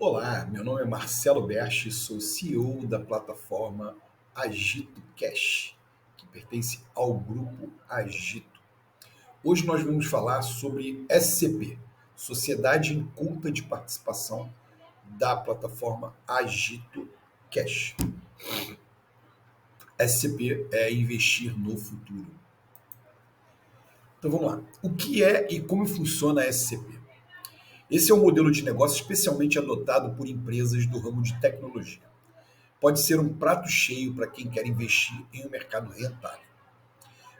Olá, meu nome é Marcelo Berchi, sou CEO da plataforma Agito Cash, que pertence ao grupo Agito. Hoje nós vamos falar sobre SCP, Sociedade em Conta de Participação da plataforma Agito Cash. SCP é investir no futuro. Então vamos lá. O que é e como funciona a SCP? Esse é um modelo de negócio especialmente adotado por empresas do ramo de tecnologia. Pode ser um prato cheio para quem quer investir em um mercado rentável.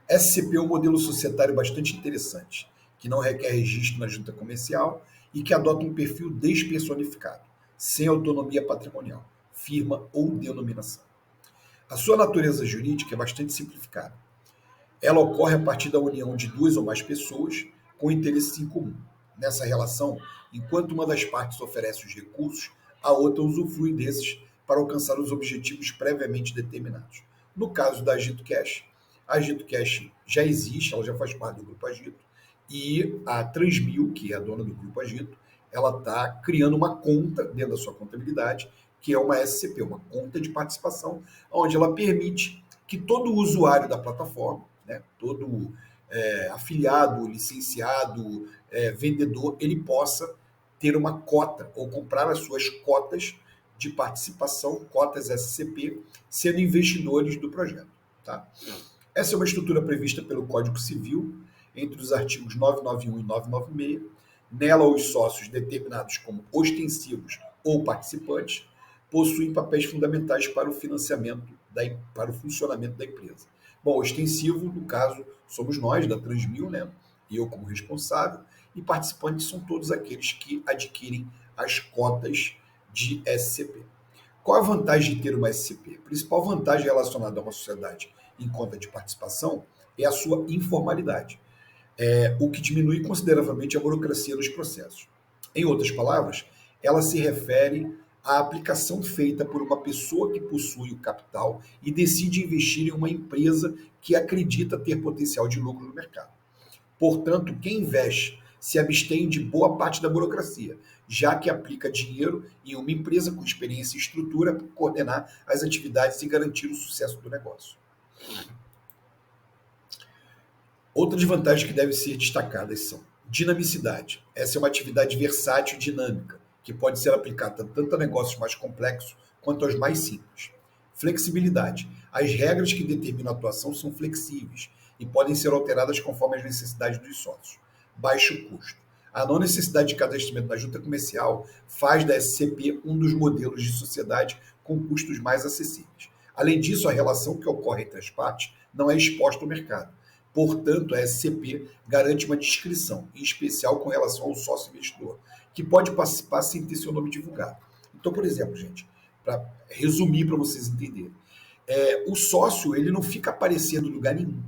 SCP é um modelo societário bastante interessante, que não requer registro na junta comercial e que adota um perfil despersonificado, sem autonomia patrimonial, firma ou denominação. A sua natureza jurídica é bastante simplificada. Ela ocorre a partir da união de duas ou mais pessoas com interesses em comum. Nessa relação, enquanto uma das partes oferece os recursos, a outra usufrui desses para alcançar os objetivos previamente determinados. No caso da Agito Cash, a Agito Cash já existe, ela já faz parte do Grupo Agito, e a Transmil, que é a dona do Grupo Agito, ela está criando uma conta dentro da sua contabilidade, que é uma SCP, uma conta de participação, onde ela permite que todo usuário da plataforma, né, todo afiliado, licenciado, vendedor, ele possa ter uma cota ou comprar as suas cotas de participação, cotas SCP, sendo investidores do projeto. Tá? Essa é uma estrutura prevista pelo Código Civil, entre os artigos 991 e 996. Nela, os sócios, determinados como ostensivos ou participantes, possuem papéis fundamentais para o financiamento, para o funcionamento da empresa. Bom, ostensivo, no caso, somos nós, da Transmil, né? Eu como responsável, e participantes são todos aqueles que adquirem as cotas de SCP. Qual a vantagem de ter uma SCP? A principal vantagem relacionada a uma sociedade em conta de participação é a sua informalidade, o que diminui consideravelmente a burocracia dos processos. Em outras palavras, ela se refere à aplicação feita por uma pessoa que possui o capital e decide investir em uma empresa que acredita ter potencial de lucro no mercado. Portanto, quem investe se abstém de boa parte da burocracia, já que aplica dinheiro em uma empresa com experiência e estrutura para coordenar as atividades e garantir o sucesso do negócio. Outras vantagens que devem ser destacadas são dinamicidade. Essa é uma atividade versátil e dinâmica, que pode ser aplicada tanto a negócios mais complexos quanto aos mais simples. Flexibilidade. As regras que determinam a atuação são flexíveis e podem ser alteradas conforme as necessidades dos sócios. Baixo custo. A não necessidade de cadastramento na junta comercial faz da SCP um dos modelos de sociedade com custos mais acessíveis. Além disso, a relação que ocorre entre as partes não é exposta ao mercado. Portanto, a SCP garante uma discrição, em especial com relação ao sócio investidor, que pode participar sem ter seu nome divulgado. Então, por exemplo, gente, para resumir para vocês entenderem, o sócio ele não fica aparecendo em lugar nenhum.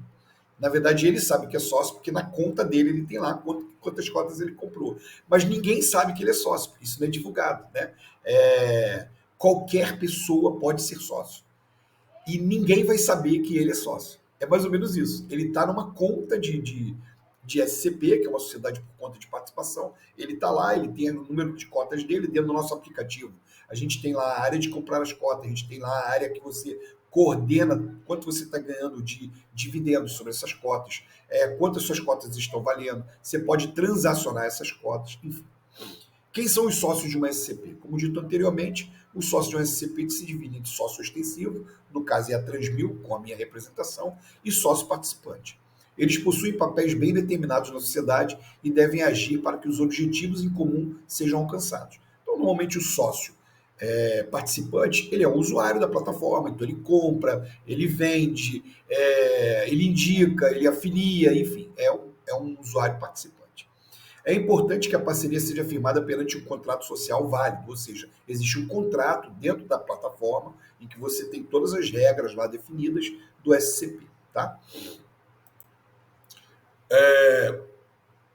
Na verdade, ele sabe que é sócio porque na conta dele ele tem lá quantas cotas ele comprou. Mas ninguém sabe que ele é sócio, porque isso não é divulgado. Né? Qualquer pessoa pode ser sócio. E ninguém vai saber que ele é sócio. É mais ou menos isso. Ele está numa conta de SCP, que é uma sociedade por conta de participação. Ele está lá, ele tem o número de cotas dele dentro do nosso aplicativo. A gente tem lá a área de comprar as cotas, a gente tem lá a área que você coordena quanto você está ganhando de dividendos sobre essas cotas, quantas suas cotas estão valendo, você pode transacionar essas cotas, enfim. Quem são os sócios de uma SCP? Como dito anteriormente, os sócios de uma SCP se dividem em sócio ostensivo, no caso é a Transmil, com a minha representação, e sócio participante. Eles possuem papéis bem determinados na sociedade e devem agir para que os objetivos em comum sejam alcançados. Então, normalmente, o sócio participante, ele é um usuário da plataforma, então ele compra, ele vende, ele indica, ele afilia, enfim, é um usuário participante. É importante que a parceria seja firmada perante um contrato social válido, ou seja, existe um contrato dentro da plataforma em que você tem todas as regras lá definidas do SCP. Tá?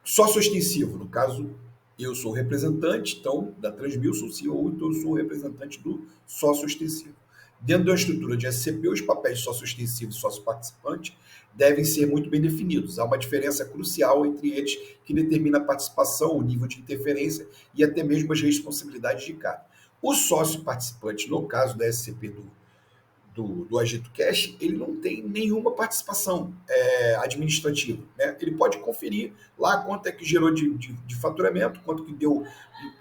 Sócio extensivo, no caso, eu sou representante, então, da Transmil, sou CEO, então eu sou representante do sócio extensivo. Dentro da estrutura de SCP, os papéis sócio ostensivo e sócio participante devem ser muito bem definidos. Há uma diferença crucial entre eles que determina a participação, o nível de interferência e até mesmo as responsabilidades de cada. O sócio participante, no caso da SCP do Agito Cash, ele não tem nenhuma participação administrativa. Né? Ele pode conferir lá quanto é que gerou de faturamento, quanto que deu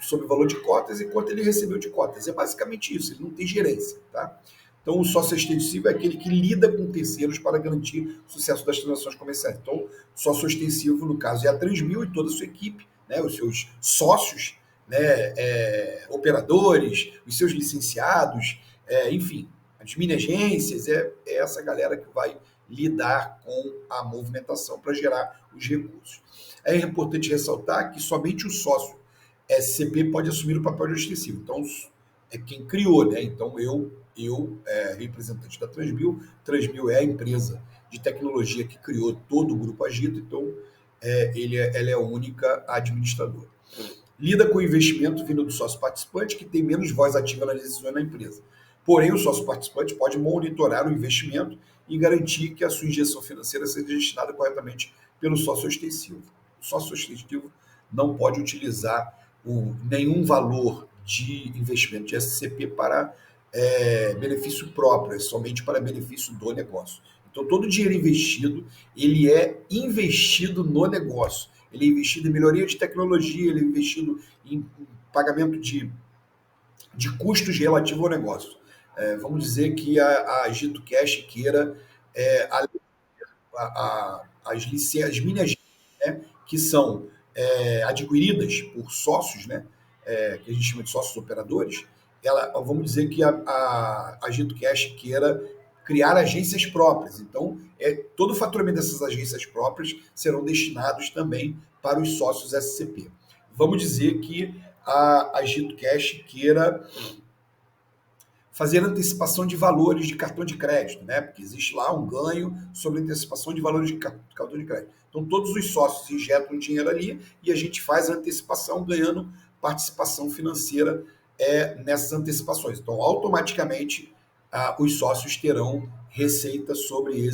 sobre o valor de cotas e quanto ele recebeu de cotas. É basicamente isso, ele não tem gerência. Tá? Então, o sócio extensivo é aquele que lida com terceiros para garantir o sucesso das transações comerciais. Então, o sócio extensivo, no caso, é a Transmil e toda a sua equipe, né, os seus sócios, né, operadores, os seus licenciados, enfim, as mini agências, é essa galera que vai lidar com a movimentação para gerar os recursos. É importante ressaltar que somente o sócio SCP pode assumir o papel de extensivo. Então, é quem criou, né? Então, eu representante da Transmil, Transmil é a empresa de tecnologia que criou todo o Grupo Agito, então ela é a única administradora. Lida com o investimento vindo do sócio participante, que tem menos voz ativa nas decisões da empresa. Porém, o sócio participante pode monitorar o investimento e garantir que a sua injeção financeira seja destinada corretamente pelo sócio extensivo. O sócio extensivo não pode utilizar nenhum valor de investimento de SCP para benefício próprio, é somente para benefício do negócio. Então, todo o dinheiro investido, ele é investido no negócio. Ele é investido em melhoria de tecnologia, ele é investido em pagamento de custos relativos ao negócio. Vamos dizer que a Agito Cash queira as mini agências, né, que são adquiridas por sócios, né, que a gente chama de sócios operadores, vamos dizer que a Agito Cash queira criar agências próprias. Então, todo o faturamento dessas agências próprias serão destinados também para os sócios SCP. Vamos dizer que a Agito Cash queira fazer antecipação de valores de cartão de crédito, né? Porque existe lá um ganho sobre antecipação de valores de cartão de crédito. Então, todos os sócios injetam dinheiro ali e a gente faz a antecipação ganhando participação financeira nessas antecipações. Então, automaticamente, os sócios terão receita sobre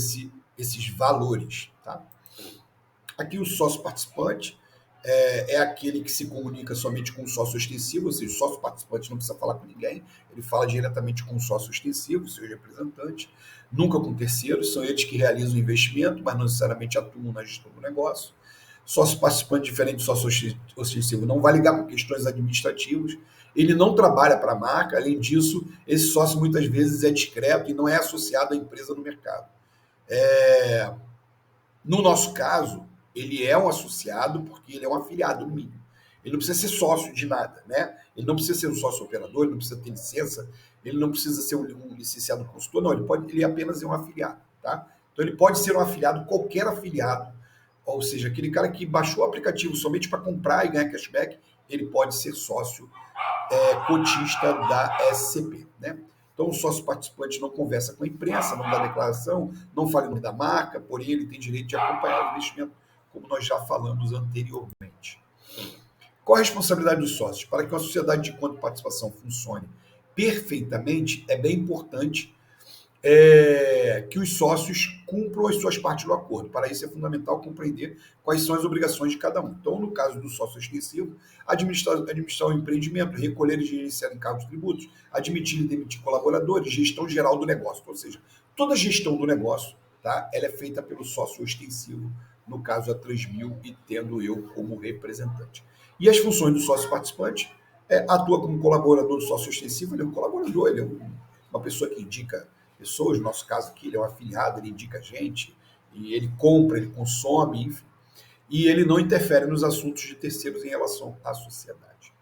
esses valores. Tá? Aqui o sócio participante é aquele que se comunica somente com o sócio extensivo, ou seja, o sócio participante não precisa falar com ninguém, ele fala diretamente com o sócio extensivo, seu representante, nunca com terceiros, são eles que realizam o investimento, mas não necessariamente atuam na gestão do negócio. Sócio participante, diferente do sócio ostensivo, não vai ligar com questões administrativas, ele não trabalha para a marca, além disso, esse sócio muitas vezes é discreto e não é associado à empresa no mercado. No nosso caso, ele é um associado porque ele é um afiliado no mínimo. Ele não precisa ser sócio de nada, né? Ele não precisa ser um sócio operador, ele não precisa ter licença, ele não precisa ser um licenciado consultor, não, ele apenas é um afiliado, tá? Então ele pode ser um afiliado, qualquer afiliado, ou seja, aquele cara que baixou o aplicativo somente para comprar e ganhar cashback, ele pode ser sócio cotista da SCP, né? Então, o sócio participante não conversa com a imprensa, não dá declaração, não fala em nome da marca, porém ele tem direito de acompanhar o investimento, como nós já falamos anteriormente. Qual a responsabilidade dos sócios? Para que uma sociedade de conta e participação funcione perfeitamente, é bem importante que os sócios cumpram as suas partes do acordo. Para isso é fundamental compreender quais são as obrigações de cada um. Então, no caso do sócio extensivo, administrar o empreendimento, recolher e gerenciar encargos e tributos, admitir e demitir colaboradores, gestão geral do negócio. Ou seja, toda a gestão do negócio, tá, ela é feita pelo sócio extensivo, no caso a Transmil, e tendo eu como representante. E as funções do sócio participante atua como colaborador do sócio extensivo, ele é um colaborador, ele é uma pessoa que indica pessoas, no nosso caso aqui, ele é um afiliado, ele indica a gente, e ele compra, ele consome, enfim. E ele não interfere nos assuntos de terceiros em relação à sociedade.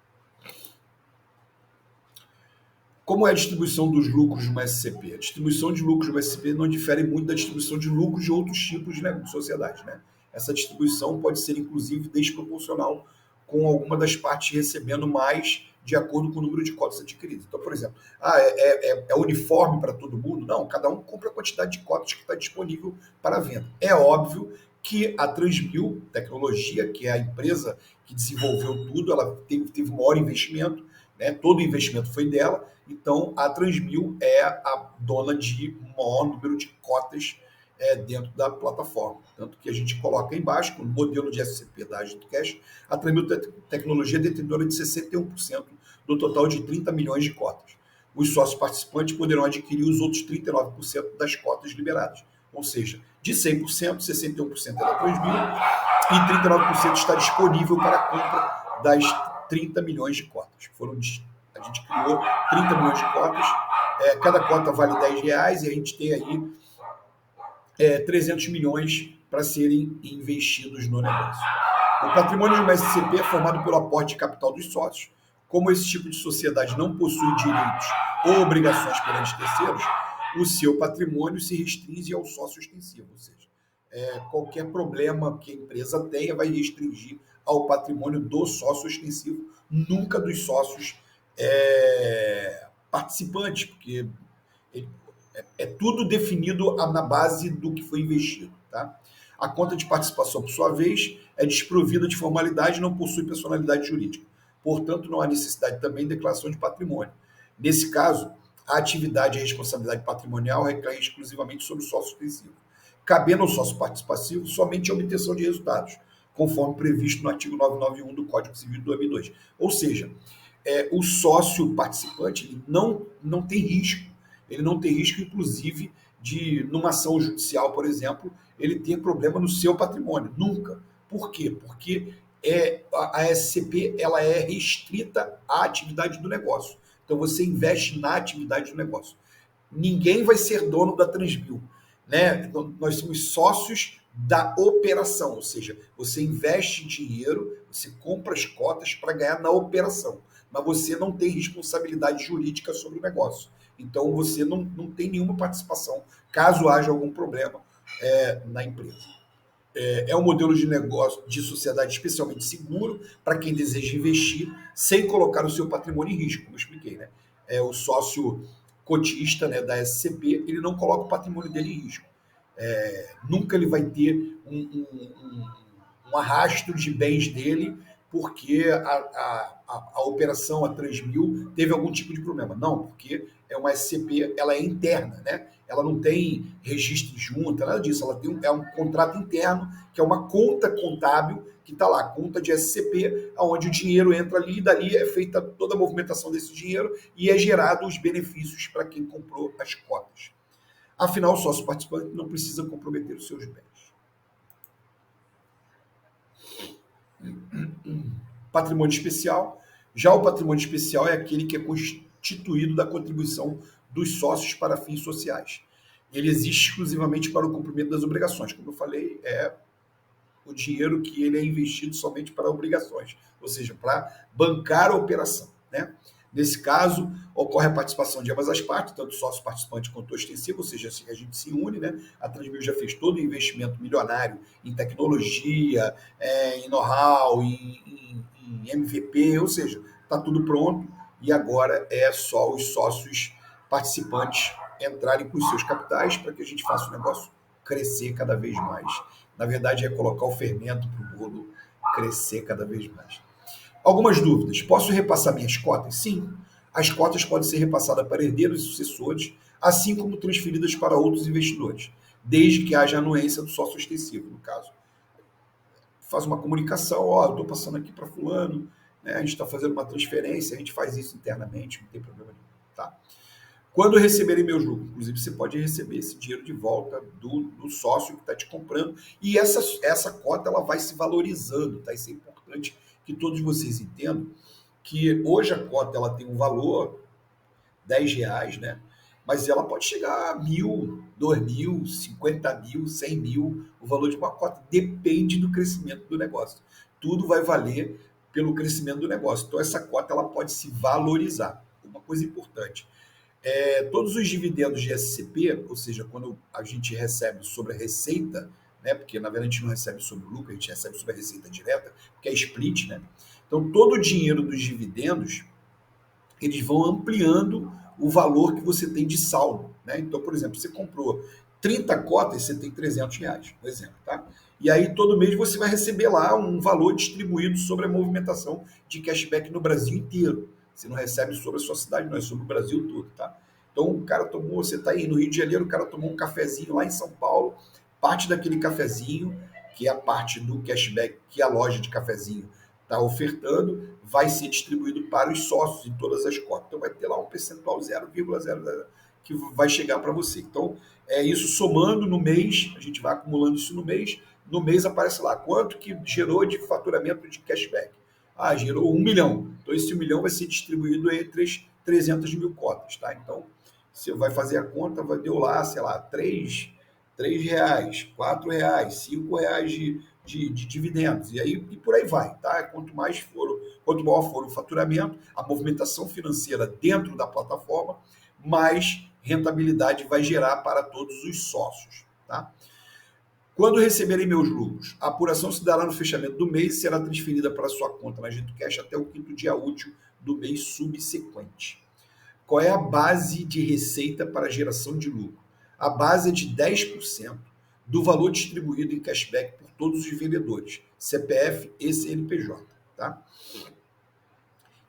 Como é a distribuição dos lucros de uma SCP? A distribuição de lucros de uma SCP não difere muito da distribuição de lucros de outros tipos de sociedade, né? Essa distribuição pode ser, inclusive, desproporcional, com alguma das partes recebendo mais de acordo com o número de cotas adquiridas. Então, por exemplo, é uniforme para todo mundo? Não, cada um compra a quantidade de cotas que está disponível para venda. É óbvio que a Transmil Tecnologia, que é a empresa que desenvolveu tudo, ela teve maior investimento, né? Todo o investimento foi dela, então a Transmil é a dona de maior número de cotas dentro da plataforma. Tanto que a gente coloca aí embaixo, no modelo de SCP da AgitoCash, a Transmil Tecnologia é detentora de 61% do total de 30 milhões de cotas. Os sócios participantes poderão adquirir os outros 39% das cotas liberadas. Ou seja, de 100%, 61% é da Transmil e 39% está disponível para a compra das 30 milhões de cotas. A gente criou 30 milhões de cotas, cada cota vale R$10 e a gente tem aí 300 milhões para serem investidos no negócio. O patrimônio de uma SCP é formado pelo aporte de capital dos sócios. Como esse tipo de sociedade não possui direitos ou obrigações perante terceiros, o seu patrimônio se restringe ao sócio ostensivo, ou seja, qualquer problema que a empresa tenha vai restringir ao patrimônio do sócio ostensivo, nunca dos sócios participantes, porque é tudo definido na base do que foi investido. Tá? A conta de participação, por sua vez, é desprovida de formalidade e não possui personalidade jurídica. Portanto, não há necessidade também de declaração de patrimônio. Nesse caso, a atividade e a responsabilidade patrimonial recai exclusivamente sobre o sócio ostensivo, cabendo ao sócio participativo somente a obtenção de resultados, conforme previsto no artigo 991 do Código Civil de 2002. Ou seja, o sócio participante ele não tem risco. Ele não tem risco, inclusive, de, numa ação judicial, por exemplo, ele ter problema no seu patrimônio. Nunca. Por quê? Porque a SCP ela é restrita à atividade do negócio. Então, você investe na atividade do negócio. Ninguém vai ser dono da Transmil. Né? Então, nós somos sócios da operação, ou seja, você investe dinheiro, você compra as cotas para ganhar na operação, mas você não tem responsabilidade jurídica sobre o negócio. Então, você não tem nenhuma participação, caso haja algum problema na empresa. É um modelo de negócio de sociedade especialmente seguro para quem deseja investir sem colocar o seu patrimônio em risco, como eu expliquei. Né? O sócio cotista, né, da SCP, ele não coloca o patrimônio dele em risco. Nunca ele vai ter um arrasto de bens dele porque a operação, a Transmil, teve algum tipo de problema. Não, porque é uma SCP, ela é interna, né? Ela não tem registro de junta, nada disso. Ela tem um contrato interno, que é uma conta contábil, que está lá, conta de SCP, onde o dinheiro entra ali, e dali é feita toda a movimentação desse dinheiro e é gerado os benefícios para quem comprou as cotas. Afinal, o sócio participante não precisa comprometer os seus bens. Patrimônio especial. Já o patrimônio especial é aquele que é constituído da contribuição dos sócios para fins sociais. Ele existe exclusivamente para o cumprimento das obrigações. Como eu falei, é o dinheiro que ele é investido somente para obrigações, ou seja, para bancar a operação. Né? Nesse caso, ocorre a participação de ambas as partes, tanto sócio participante quanto ostensivo, ou seja, assim, a gente se une, né? A Transmil já fez todo o investimento milionário em tecnologia, em know-how, em MVP, ou seja, está tudo pronto e agora é só os sócios participantes entrarem com os seus capitais para que a gente faça o negócio crescer cada vez mais. Na verdade, é colocar o fermento para o bolo crescer cada vez mais. Algumas dúvidas. Posso repassar minhas cotas? Sim. As cotas podem ser repassadas para herdeiros e sucessores, assim como transferidas para outros investidores, desde que haja anuência do sócio ostensivo, no caso. Faz uma comunicação, eu estou passando aqui para fulano, né? A gente está fazendo uma transferência, a gente faz isso internamente, não tem problema nenhum. Tá? Quando receberem meu lucro, inclusive você pode receber esse dinheiro de volta do sócio que está te comprando, e essa cota ela vai se valorizando, tá? Isso é importante que todos vocês entendam, que hoje a cota ela tem um valor, R$10, né? Mas ela pode chegar a 1.000, 2.000, 50.000, 100.000, o valor de uma cota depende do crescimento do negócio. Tudo vai valer pelo crescimento do negócio. Então essa cota ela pode se valorizar. Uma coisa importante, todos os dividendos de SCP, ou seja, quando a gente recebe sobre a receita, né, porque na verdade a gente não recebe sobre o lucro, a gente recebe sobre a receita direta, porque é split, né? Então todo o dinheiro dos dividendos, eles vão ampliando o valor que você tem de saldo, né? Então, por exemplo, você comprou 30 cotas, você tem R$300, por exemplo, tá? E aí todo mês você vai receber lá um valor distribuído sobre a movimentação de cashback no Brasil inteiro. Você não recebe sobre a sua cidade, não, é sobre o Brasil todo, tá? Então, o cara tomou, você está aí no Rio de Janeiro, o cara tomou um cafezinho lá em São Paulo, parte daquele cafezinho, que é a parte do cashback que a loja de cafezinho está ofertando, vai ser distribuído para os sócios em todas as cotas. Então, vai ter lá um percentual 0,00 que vai chegar para você. Então, é isso somando no mês, a gente vai acumulando isso no mês aparece lá quanto que gerou de faturamento de cashback. Ah, gerou 1 milhão. Então, esse 1 milhão vai ser distribuído entre as 300 mil cotas, tá? Então, você vai fazer a conta, deu lá, sei lá, R$ reais, R$ reais, R$ reais de dividendos, e aí e por aí vai, tá? Quanto maior for o faturamento, a movimentação financeira dentro da plataforma, mais rentabilidade vai gerar para todos os sócios, tá? Quando receberem meus lucros, a apuração se dará no fechamento do mês e será transferida para a sua conta na GetoCash até o 5º dia útil do mês subsequente. Qual é a base de receita para geração de lucro? A base é de 10% do valor distribuído em cashback por todos os vendedores, CPF e CNPJ, tá?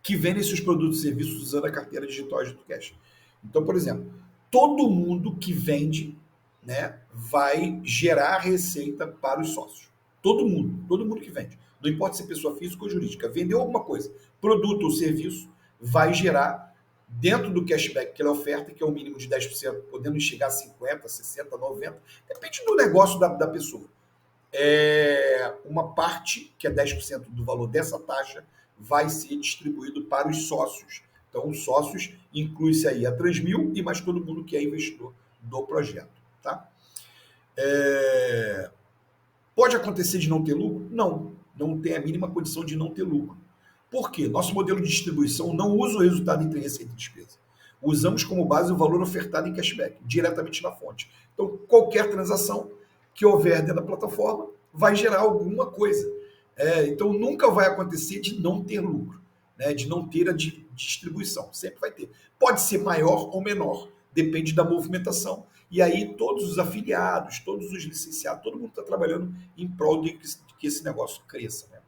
Que vendem seus produtos e serviços usando a carteira digital GetoCash. Então, por exemplo, todo mundo que vende, né, vai gerar receita para os sócios. Todo mundo que vende. Não importa se é pessoa física ou jurídica, vendeu alguma coisa, produto ou serviço, vai gerar dentro do cashback que ele oferta, que é o mínimo de 10%, podendo chegar a 50%, 60%, 90%, depende do negócio da pessoa. Uma parte, que é 10% do valor dessa taxa, vai ser distribuído para os sócios. Então, os sócios inclui-se aí a Transmil e mais todo mundo que é investidor do projeto. Tá? Pode acontecer de não ter lucro? Não tem a mínima condição de não ter lucro. Por quê? Nosso modelo de distribuição não usa o resultado entre receita e despesa. Usamos como base o valor ofertado em cashback, diretamente na fonte. Então, qualquer transação que houver dentro da plataforma vai gerar alguma coisa. Então, nunca vai acontecer de não ter lucro, né? De não ter a distribuição. Sempre vai ter. Pode ser maior ou menor, depende da movimentação. E aí todos os afiliados, todos os licenciados, todo mundo está trabalhando em prol de que esse negócio cresça, né?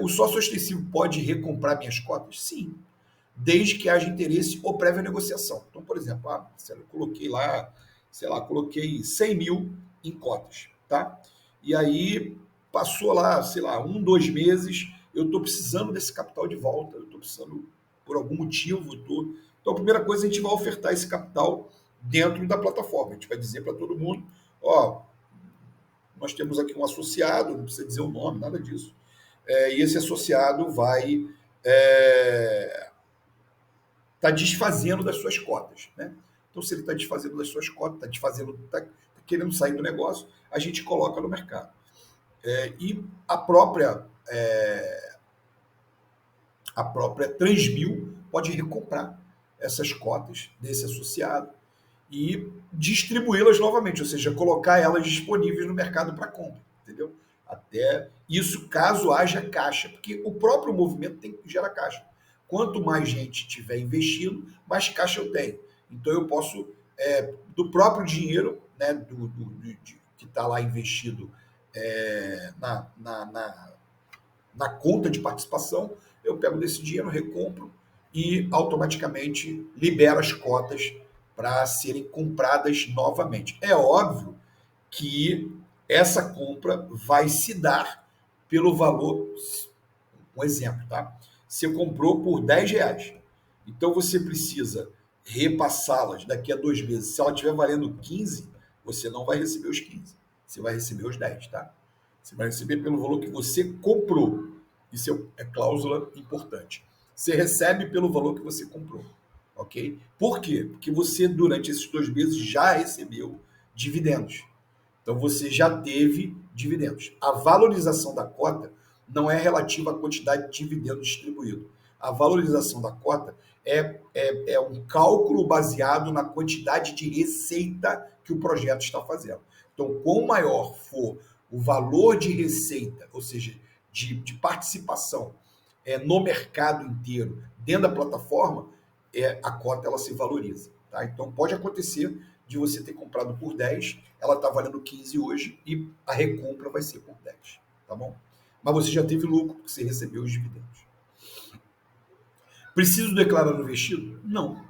O sócio ostensivo pode recomprar minhas cotas? Sim, desde que haja interesse ou prévia negociação. Então, por exemplo, eu coloquei lá, coloquei 100 mil em cotas, tá? E aí passou lá, 1, 2 meses, eu estou precisando desse capital de volta, eu estou precisando, por algum motivo, Então, a primeira coisa, a gente vai ofertar esse capital dentro da plataforma. A gente vai dizer para todo mundo, nós temos aqui um associado, não precisa dizer o nome, nada disso. E esse associado vai tá desfazendo das suas cotas, né? Então, se ele está desfazendo das suas cotas, está querendo sair do negócio, a gente coloca no mercado. E a própria Transmil pode recomprar essas cotas desse associado e distribuí-las novamente, ou seja, colocar elas disponíveis no mercado para compra, entendeu? Até isso caso haja caixa, porque o próprio movimento tem que gerar caixa. Quanto mais gente tiver investindo, mais caixa eu tenho. Então eu posso, do próprio dinheiro, né, que está lá investido na conta de participação, eu pego desse dinheiro, recompro e automaticamente libero as cotas para serem compradas novamente. É óbvio que essa compra vai se dar pelo valor, um exemplo, tá? Você comprou por R$ 10, então você precisa repassá-las daqui a 2 meses. Se ela estiver valendo 15, você não vai receber os 15, você vai receber os 10, tá? Você vai receber pelo valor que você comprou. Isso é cláusula importante. Você recebe pelo valor que você comprou, ok? Por quê? Porque você, durante esses 2 meses, já recebeu dividendos. Então, você já teve dividendos. A valorização da cota não é relativa à quantidade de dividendo distribuído. A valorização da cota é um cálculo baseado na quantidade de receita que o projeto está fazendo. Então, quanto maior for o valor de receita, ou seja, de participação no mercado inteiro, dentro da plataforma, a cota ela se valoriza. Tá? Então, pode acontecer de você ter comprado por 10, ela está valendo 15 hoje e a recompra vai ser por 10, tá bom? Mas você já teve lucro porque você recebeu os dividendos. Preciso declarar o investido? Não.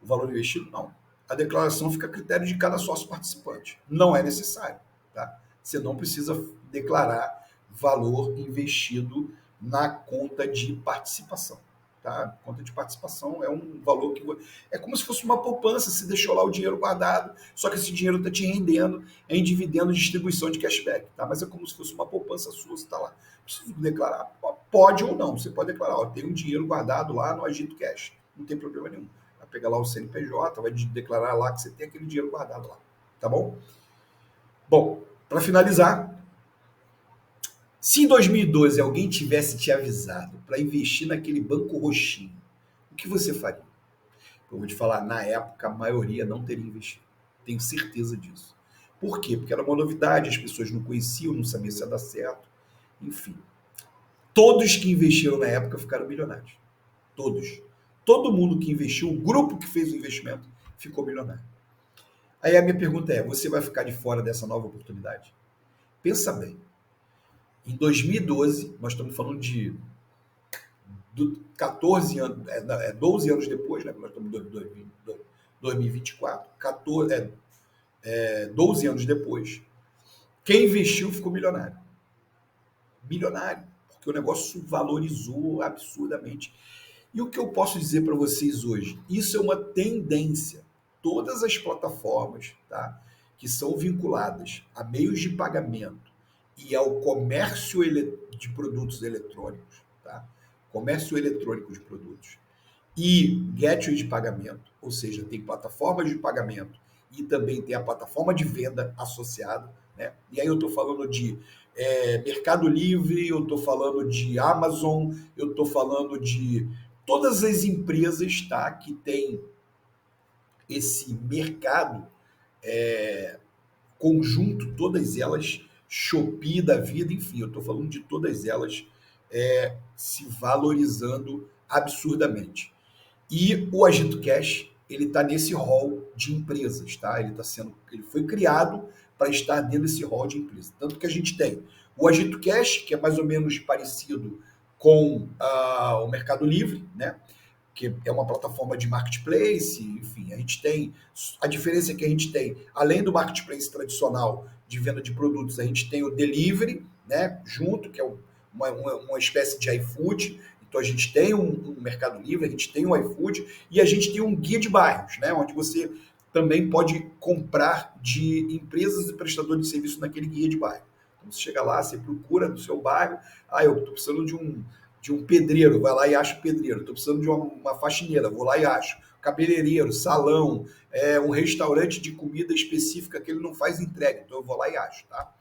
O valor investido? Não. A declaração fica a critério de cada sócio participante. Não é necessário. Tá? Você não precisa declarar valor investido na conta de participação. Tá? Conta de participação é um valor que é como se fosse uma poupança. Você deixou lá o dinheiro guardado, só que esse dinheiro está te rendendo em dividendo de distribuição de cashback. Tá? Mas é como se fosse uma poupança sua, você está lá. Preciso declarar? Pode ou não. Você pode declarar, ó, tem um dinheiro guardado lá no Agito Cash. Não tem problema nenhum. Vai pegar lá o CNPJ, vai declarar lá que você tem aquele dinheiro guardado lá. Tá bom? Bom, para finalizar, se em 2012 alguém tivesse te avisado para investir naquele banco roxinho, o que você faria? Eu vou te falar, na época a maioria não teria investido. Tenho certeza disso. Por quê? Porque era uma novidade, as pessoas não conheciam, não sabiam se ia dar certo. Enfim, todos que investiram na época ficaram milionários. Todos. Todo mundo que investiu, o grupo que fez o investimento, ficou milionário. Aí a minha pergunta é, você vai ficar de fora dessa nova oportunidade? Pensa bem. Em 2012, nós estamos falando de 14 anos, 12 anos depois, né? Nós estamos em 2024, 12 anos depois, quem investiu ficou milionário. Milionário, porque o negócio valorizou absurdamente. E o que eu posso dizer para vocês hoje? Isso é uma tendência. Todas as plataformas, tá, que são vinculadas a meios de pagamento e ao comércio de produtos eletrônicos, tá? Comércio eletrônico de produtos e gateway de pagamento, ou seja, tem plataformas de pagamento e também tem a plataforma de venda associada, né? E aí eu estou falando de Mercado Livre, eu estou falando de Amazon, eu estou falando de todas as empresas, tá, que tem esse mercado conjunto, todas elas, Shopee da vida, enfim, eu estou falando de todas elas se valorizando absurdamente. E o Agito Cash, ele está nesse hall de empresas, tá? Ele foi criado para estar dentro desse hall de empresas. Tanto que a gente tem o Agito Cash, que é mais ou menos parecido com o Mercado Livre, né? Que é uma plataforma de marketplace, enfim, a diferença é que a gente tem, além do marketplace tradicional de venda de produtos, a gente tem o delivery, né, junto, que é uma espécie de iFood. Então a gente tem um Mercado Livre, a gente tem um iFood e a gente tem um guia de bairros, né, onde você também pode comprar de empresas e prestadores de serviço naquele guia de bairro. Então você chega lá, você procura no seu bairro, eu estou precisando de um pedreiro, vai lá e acha o pedreiro. Estou precisando de uma faxineira, vou lá e acho. Cabeleireiro, salão, um restaurante de comida específica que ele não faz entrega, então eu vou lá e acho, tá?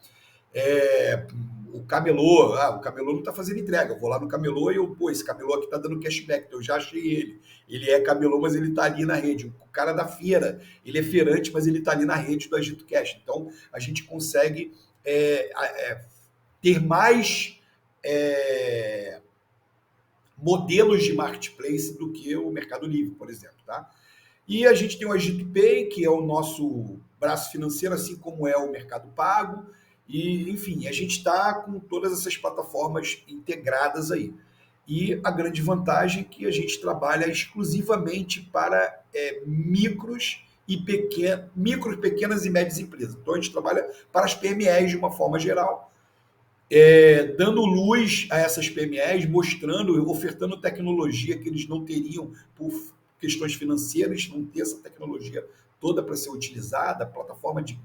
O camelô, o camelô não está fazendo entrega, eu vou lá no camelô e esse camelô aqui está dando cashback, então eu já achei ele. Ele é camelô, mas ele está ali na rede. O cara da feira, ele é feirante, mas ele está ali na rede do Agito Cash. Então a gente consegue ter mais modelos de marketplace do que o Mercado Livre, por exemplo, tá? E a gente tem o Agito Pay, que é o nosso braço financeiro, assim como é o Mercado Pago, e enfim, a gente está com todas essas plataformas integradas aí. E a grande vantagem é que a gente trabalha exclusivamente para micros, pequenas e médias empresas. Então a gente trabalha para as PMEs de uma forma geral, dando luz a essas PMEs, mostrando, ofertando tecnologia que eles não teriam por questões financeiras, não ter essa tecnologia toda para ser utilizada, plataforma de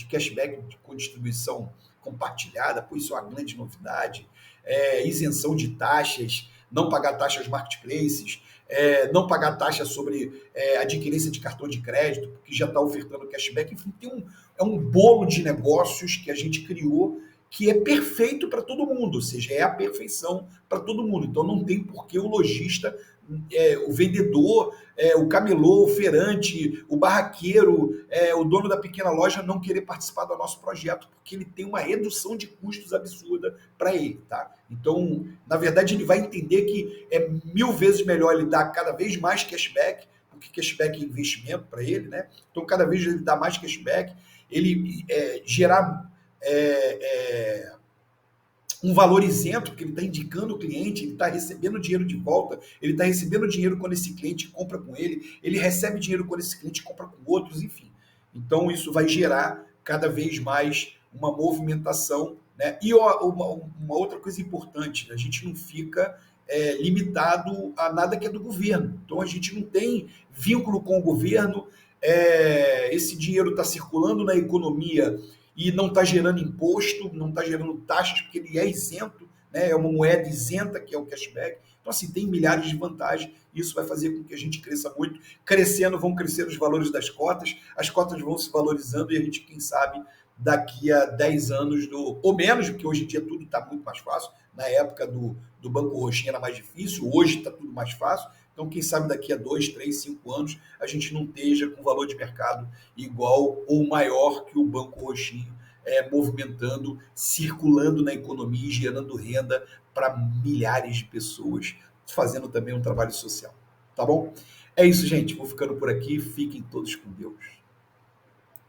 cashback com distribuição compartilhada, isso é uma grande novidade, isenção de taxas, não pagar taxas marketplaces, não pagar taxa sobre adquirência de cartão de crédito, porque já está ofertando cashback, enfim, é um bolo de negócios que a gente criou que é perfeito para todo mundo, ou seja, é a perfeição para todo mundo. Então não tem por que o lojista, o vendedor, o camelô, o feirante, o barraqueiro, o dono da pequena loja não querer participar do nosso projeto, porque ele tem uma redução de custos absurda para ele, tá? Então, na verdade, ele vai entender que é 1000 vezes melhor ele dar cada vez mais cashback, porque cashback é investimento para ele, né? Então, cada vez ele dá mais cashback, ele gerar um valor isento, porque ele está indicando o cliente, ele está recebendo dinheiro de volta, ele está recebendo dinheiro quando esse cliente compra com ele recebe dinheiro quando esse cliente compra com outros, enfim. Então, isso vai gerar cada vez mais uma movimentação, né? E uma outra coisa importante, a gente não fica limitado a nada que é do governo. Então, a gente não tem vínculo com o governo, esse dinheiro está circulando na economia e não está gerando imposto, não está gerando taxas, porque ele é isento, né? É uma moeda isenta, que é o cashback. Então, assim, tem milhares de vantagens, e isso vai fazer com que a gente cresça muito. Crescendo, vão crescer os valores das cotas, as cotas vão se valorizando, e a gente, quem sabe, daqui a 10 anos, ou menos, porque hoje em dia tudo está muito mais fácil. Na época do Banco Roxinha era mais difícil, hoje está tudo mais fácil. Então, quem sabe daqui a 2, 3, 5 anos a gente não esteja com valor de mercado igual ou maior que o Banco Roxinho, movimentando, circulando na economia e gerando renda para milhares de pessoas, fazendo também um trabalho social. Tá bom? É isso, gente. Vou ficando por aqui. Fiquem todos com Deus.